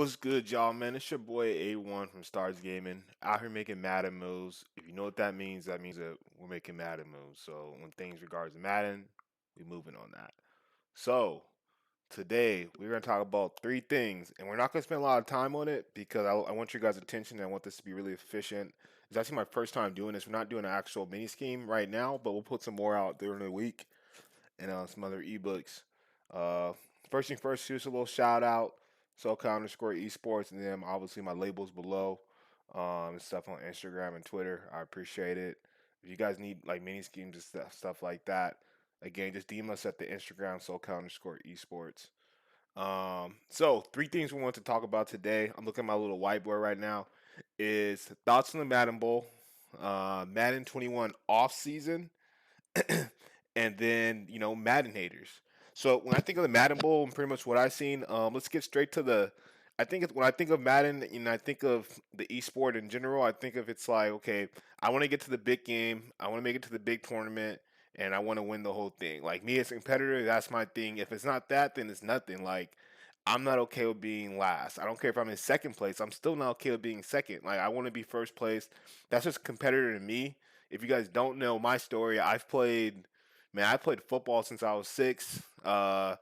What's good, y'all, man? It's your boy A1 from Stars Gaming, out here making Madden moves. If you know what that means that we're making Madden moves. So when things regards to Madden, we moving on that. So today we're gonna talk about three things, and we're not gonna spend a lot of time on it because I want your guys' attention and I want this to be really efficient. It's actually my first time doing this. We're not doing an actual mini scheme right now, but we'll put some more out during the week and some other ebooks. Uh, First thing first, here's a little shout out, SoCal underscore esports, and then obviously my labels below, and stuff on Instagram and Twitter. I appreciate it. If you guys need like mini schemes and stuff like that, again, just DM us at the Instagram SoCal underscore esports. So three things we want to talk about today. I'm looking at my little whiteboard right now. Is thoughts on the Madden Bowl, Madden 21 off season, and then Madden haters. So when I think of the Madden Bowl and pretty much what I've seen, let's get straight to the. When I think of Madden, I think of the esport in general. I think of it's like, okay, I want to get to the big game, I want to make it to the big tournament, and I want to win the whole thing. Like me as a competitor, that's my thing. If it's not that, then it's nothing. Like I'm not okay with being last. I don't care if I'm in second place. I'm still not okay with being second. Like I want to be first place. That's just competitor to me. If you guys don't know my story, I played football since I was 6. I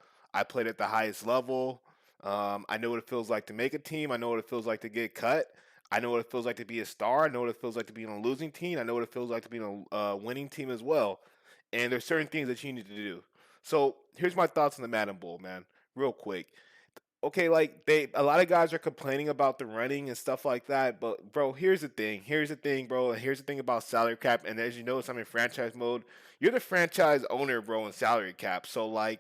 played at the highest level. I know what it feels like to make a team. I know what it feels like to get cut. I know what it feels like to be a star. I know what it feels like to be on a losing team. I know what it feels like to be on a winning team as well. And there's certain things that you need to do. So here's my thoughts on the Madden Bowl, man. Real quick. Okay, like a lot of guys are complaining about the running and stuff like that, but bro, here's the thing. Here's the thing, bro, and here's the thing about salary cap. And as you notice, I'm in franchise mode. You're the franchise owner, bro, in salary cap. So like,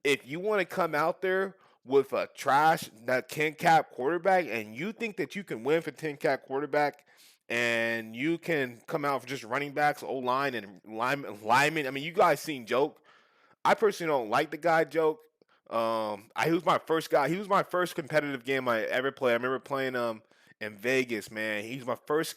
if you want to come out there with a trash that 10 cap quarterback, and you think that you can win for 10 cap quarterback, and you can come out for just running backs, O line, and linemen. I mean, you guys seen Joke. I personally don't like the guy Joke. He was my first guy. He was my first competitive game I ever played. I remember playing in Vegas, man. He's my first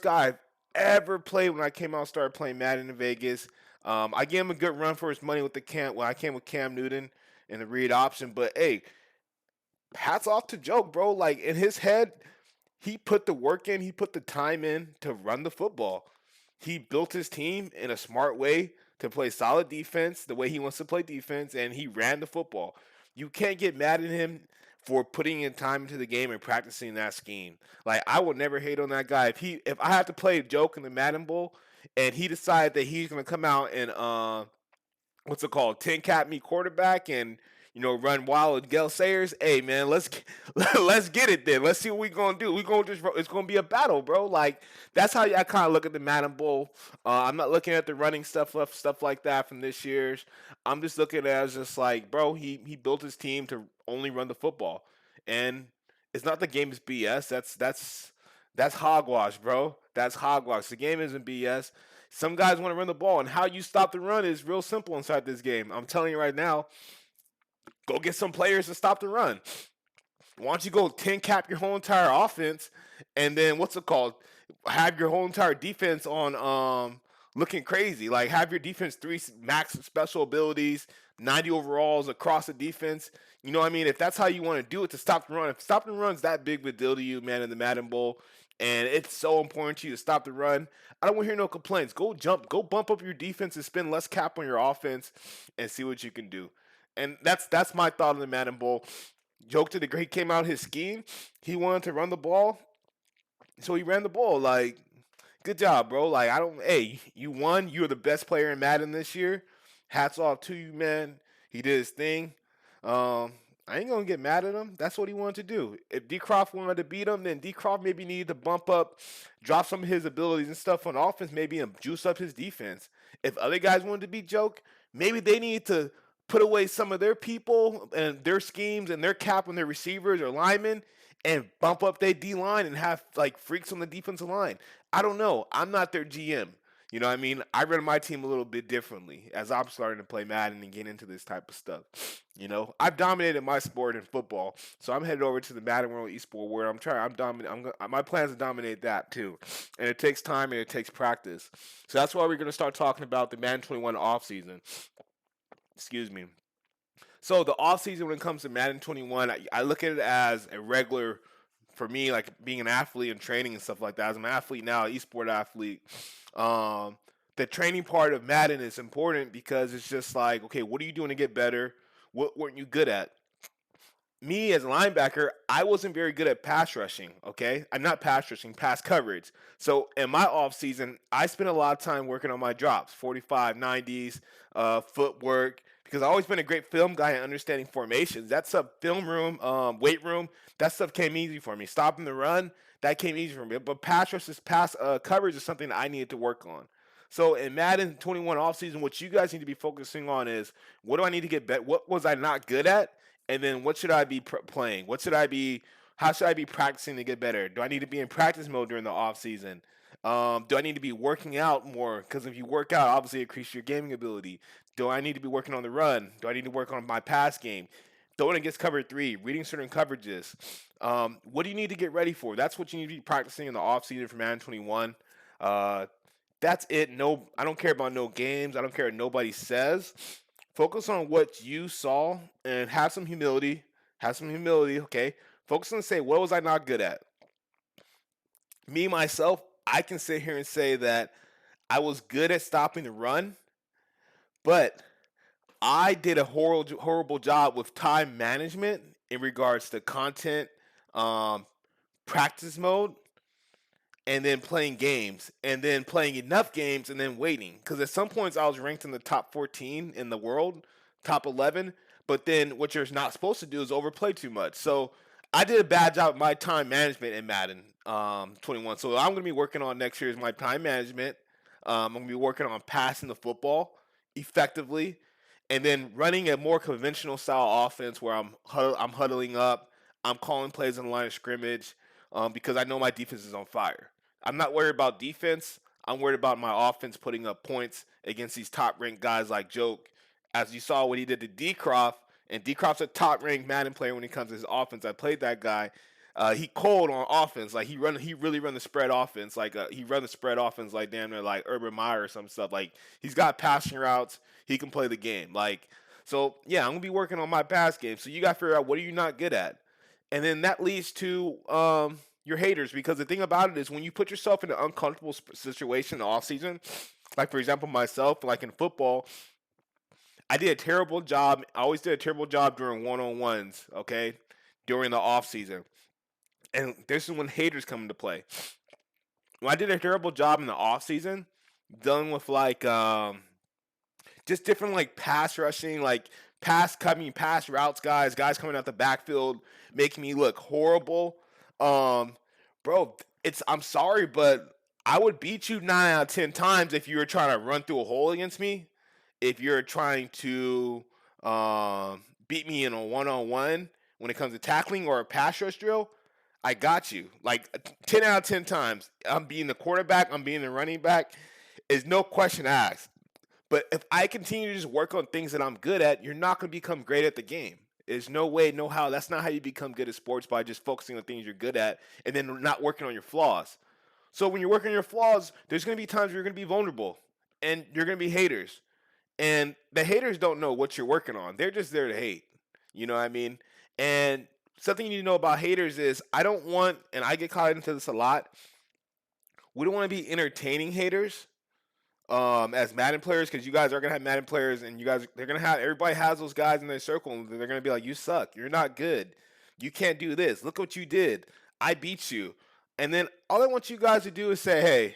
guy I've ever played when I came out and started playing Madden in Vegas. I gave him a good run for his money with the Cam when I came with Cam Newton and the read option. But hey, hats off to Joke, bro. Like in his head, he put the work in, he put the time in to run the football. He built his team in a smart way to play solid defense, the way he wants to play defense, and he ran the football. You can't get mad at him for putting in time into the game and practicing that scheme. Like I would never hate on that guy. If I had to play a joke in the Madden Bowl and he decided that he's gonna come out and what's it called, 10 cap me quarterback and run wild with Gale Sayers. Hey man, let's get it then. Let's see what we gonna do. We gonna just it's gonna be a battle, bro. Like that's how I kind of look at the Madden Bowl. I'm not looking at the running stuff like that from this year's. I'm just looking at it as just like, bro, he built his team to only run the football, and it's not the game is BS. That's hogwash, bro. That's hogwash. The game isn't BS. Some guys want to run the ball, and how you stop the run is real simple inside this game. I'm telling you right now, go get some players to stop the run. Why don't you go 10 cap your whole entire offense, and then what's it called? Have your whole entire defense on looking crazy. Like have your defense three max special abilities, 90 overalls across the defense. You know what I mean? If that's how you want to do it to stop the run, if stop the run's that big of a deal to you, man, in the Madden Bowl, and it's so important to you to stop the run, I don't want to hear no complaints. Go bump up your defense and spend less cap on your offense and see what you can do. And that's my thought on the Madden Bowl. Joke to the great came out his scheme. He wanted to run the ball, so he ran the ball. Like, good job, bro. Like, I don't. Hey, you won. You're the best player in Madden this year. Hats off to you, man. He did his thing. Um, I ain't gonna get mad at him. That's what he wanted to do. If D Croft wanted to beat him, then D Croft maybe needed to bump up, drop some of his abilities and stuff on offense, maybe and juice up his defense. If other guys wanted to beat Joke, maybe they need to put away some of their people and their schemes and their cap on their receivers or linemen and bump up their D line and have like freaks on the defensive line. I don't know. I'm not their GM. You know what I mean? I run my team a little bit differently as I'm starting to play Madden and get into this type of stuff. I've dominated my sport in football, so I'm headed over to the Madden World Esport where I'm trying. I'm dominant. My plan is to dominate that too, and it takes time and it takes practice. So that's why we're going to start talking about the Madden 21 off season. Excuse me. So the off season when it comes to Madden 21, I look at it as a regular for me, like being an athlete and training and stuff like that. As I'm an athlete now, an esport athlete, um, the training part of Madden is important because it's just like, okay, what are you doing to get better? What weren't you good at? Me as a linebacker, I wasn't very good at pass rushing. Okay, I'm not pass rushing, pass coverage. So in my off season, I spent a lot of time working on my drops, 45, 90s, footwork, because I've always been a great film guy and understanding formations. That stuff, film room, weight room, that stuff came easy for me. Stopping the run, that came easy for me. But pass rushes, pass coverage is something that I needed to work on. So in Madden 21 offseason, what you guys need to be focusing on is what do I need to get better? What was I not good at? And then what should I be playing? What should I be? How should I be practicing to get better? Do I need to be in practice mode during the off season? Do I need to be working out more? Because if you work out, obviously increase your gaming ability. Do I need to be working on the run? Do I need to work on my pass game? Throwing against cover three, reading certain coverages. What do you need to get ready for? That's what you need to be practicing in the off season for Madden 21. Uh, that's it. No, I don't care about no games. I don't care what nobody says. Focus on what you saw and have some humility. Have some humility, okay? Focus on say, what was I not good at? Me, myself, I can sit here and say that I was good at stopping the run, but I did a horrible job with time management in regards to content, um, practice mode, and then playing games, and then playing enough games, and then waiting. Because at some points I was ranked in the top 14 in the world, top 11. But then what you're not supposed to do is overplay too much. So I did a bad job of my time management in Madden 21. So I'm going to be working on next year is my time management. I'm going to be working on passing the football effectively, and then running a more conventional style offense where I'm huddling up, I'm calling plays in the line of scrimmage because I know my defense is on fire. I'm not worried about defense. I'm worried about my offense putting up points against these top ranked guys like Joke. As you saw what he did to D Croft, and D Croft's a top ranked Madden player when it comes to his offense. I played that guy. He cold on offense. Like he really run the spread offense. Like he run the spread offense like damn near like Urban Meyer or some stuff. Like he's got passing routes. He can play the game. Like so yeah, I'm gonna be working on my pass game. So you gotta figure out what are you not good at, and then that leads to your haters, because the thing about it is when you put yourself in an uncomfortable situation in the off season, like for example myself, like in football, I did a terrible job. I always did a terrible job during one-on-ones, okay, during the off season, and this is when haters come into play. When I did a terrible job in the off season, dealing with like just different like pass rushing, like pass cutting, pass routes, guys coming out the backfield, making me look horrible. Um, bro, I'm sorry, but I would beat you 9 out of 10 times if you were trying to run through a hole against me. If you're trying to beat me in a one-on-one when it comes to tackling or a pass rush drill, I got you. Like 10 out of 10 times, I'm being the quarterback, I'm being the running back. Is no question asked. But if I continue to just work on things that I'm good at, you're not going to become great at the game. There's no way, no how. That's not how you become good at sports, by just focusing on things you're good at and then not working on your flaws. So when you're working on your flaws, there's going to be times where you're going to be vulnerable and you're going to be haters. And the haters don't know what you're working on. They're just there to hate. You know what I mean? And something you need to know about haters is I don't want, and I get caught into this a lot, we don't want to be entertaining haters as Madden players, because you guys are gonna have Madden players, and they're gonna have, everybody has those guys in their circle, and they're gonna be like, you suck, you're not good, you can't do this, look what you did, I beat you. And then all I want you guys to do is say, hey,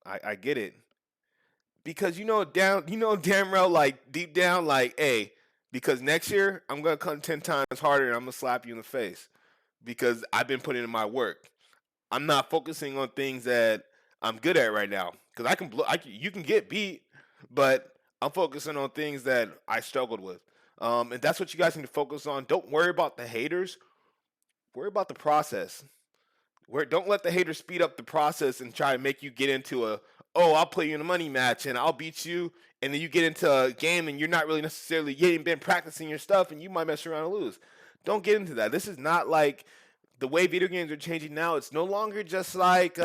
I get it, because damn well, like deep down, like, hey, because next year I'm gonna come 10 times harder and I'm gonna slap you in the face because I've been putting in my work. I'm not focusing on things that I'm good at right now, because you can get beat, but I'm focusing on things that I struggled with, and that's what you guys need to focus on. Don't worry about the haters. Worry about the process. Don't let the haters speed up the process and try to make you get into I'll play you in a money match and I'll beat you, and then you get into a game and you're not really necessarily, you ain't been practicing your stuff and you might mess around and lose. Don't get into that. This is not like the way video games are changing now. It's no longer just like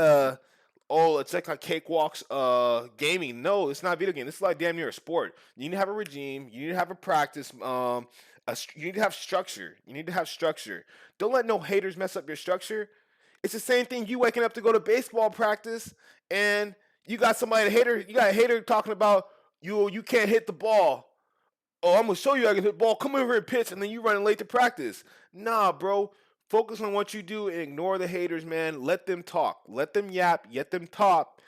oh, it's like a cakewalks gaming. No, it's not video game. This is like damn near a sport. You need to have a regime. You need to have a practice. You need to have structure. You need to have structure. Don't let no haters mess up your structure. It's the same thing. You waking up to go to baseball practice, and you got somebody a hater. You got a hater talking about you can't hit the ball. Oh, I'm gonna show you I can hit the ball. Come over and pitch, and then you running late to practice. Nah, bro. Focus on what you do and ignore the haters, man. Let them talk. Let them yap. Let them talk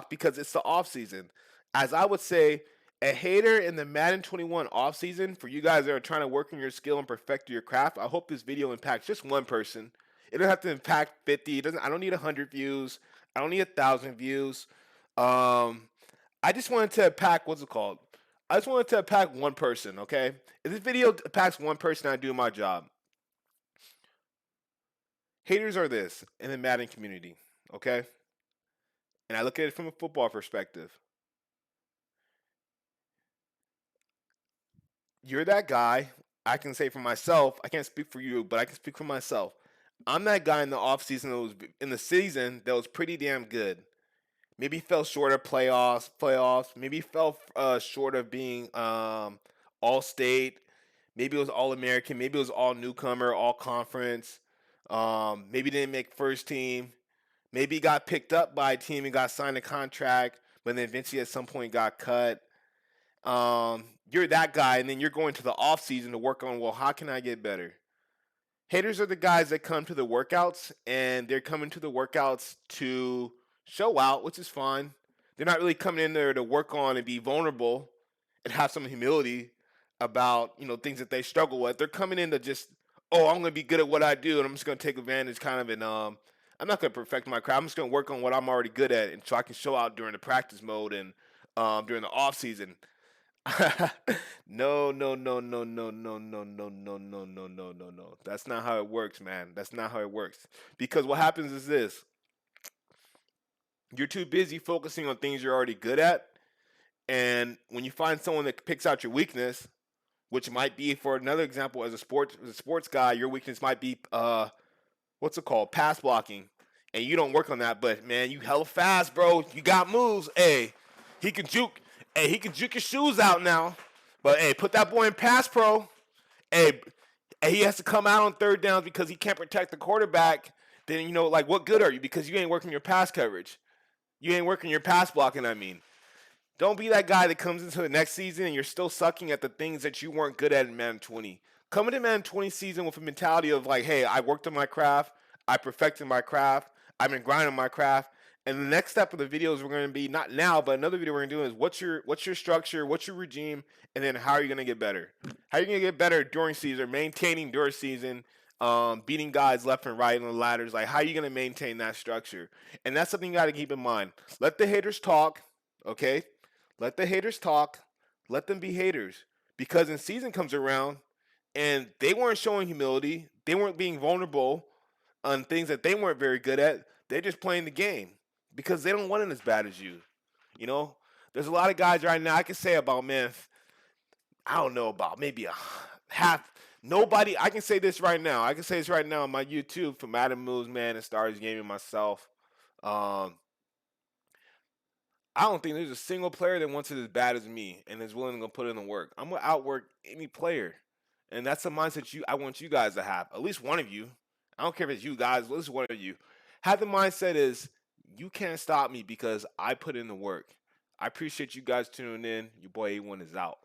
because it's the off season. As I would say, a hater in the Madden 21 off season for you guys that are trying to work on your skill and perfect your craft. I hope this video impacts just one person. It doesn't have to impact 50. It doesn't. I don't need 100 views. I don't need 1,000 views. I just wanted to impact what's it called? I just wanted to impact one person. Okay, if this video impacts one person, I do my job. Haters are this in the Madden community, okay? And I look at it from a football perspective. You're that guy. I can say for myself, I can't speak for you, but I can speak for myself. I'm that guy in the offseason that was in the season that was pretty damn good. Maybe fell short of playoffs. Maybe fell short of being all state. Maybe it was all American. Maybe it was all newcomer, all conference. Maybe didn't make first team. Maybe he got picked up by a team and got signed a contract, but then eventually at some point got cut. You're that guy, and then you're going to the off season to work on, well, how can I get better? Haters are the guys that come to the workouts, and they're coming to the workouts to show out, which is fine. They're not really coming in there to work on and be vulnerable and have some humility about things that they struggle with. They're coming in to just, oh, I'm going to be good at what I do, and I'm just going to take advantage kind of, and I'm not going to perfect my craft. I'm just going to work on what I'm already good at, and so I can show out during the practice mode and during the off season. No, no, no, no, no, no, no, no, no, no, no, no, no, no. That's not how it works, man. That's not how it works. Because what happens is this: you're too busy focusing on things you're already good at, and when you find someone that picks out your weakness, which might be, for another example, as a sports guy, your weakness might be what's it called? Pass blocking. And you don't work on that, but man, you hella fast, bro. You got moves. Hey, he can juke. Hey, he can juke your shoes out now. But hey, put that boy in pass pro. Hey, he has to come out on third downs because he can't protect the quarterback. Then like, what good are you? Because you ain't working your pass coverage. You ain't working your pass blocking, I mean. Don't be that guy that comes into the next season and you're still sucking at the things that you weren't good at in Madden 20. Come into Madden 20 season with a mentality of like, hey, I worked on my craft. I perfected my craft. I've been grinding my craft. And the next step of the videos we're going to be, not now, but another video we're going to do is what's your structure, what's your regime, and then how are you going to get better? How are you going to get better during season, maintaining during season, beating guys left and right on the ladders? Like, how are you going to maintain that structure? And that's something you got to keep in mind. Let the haters talk, okay? Let the haters talk. Let them be haters. Because when season comes around and they weren't showing humility, they weren't being vulnerable on things that they weren't very good at, they're just playing the game because they don't want it as bad as you. There's a lot of guys right now I can say about, man, I don't know, about maybe a half. Nobody, I can say this right now. I can say this right now on my YouTube for Madden Moves, man, and Stars Gaming myself. I don't think there's a single player that wants it as bad as me and is willing to put in the work. I'm gonna outwork any player, and that's the mindset I want you guys to have. At least one of you. I don't care if it's you guys. At least one of you have the mindset is you can't stop me because I put in the work. I appreciate you guys tuning in. Your boy A1 is out.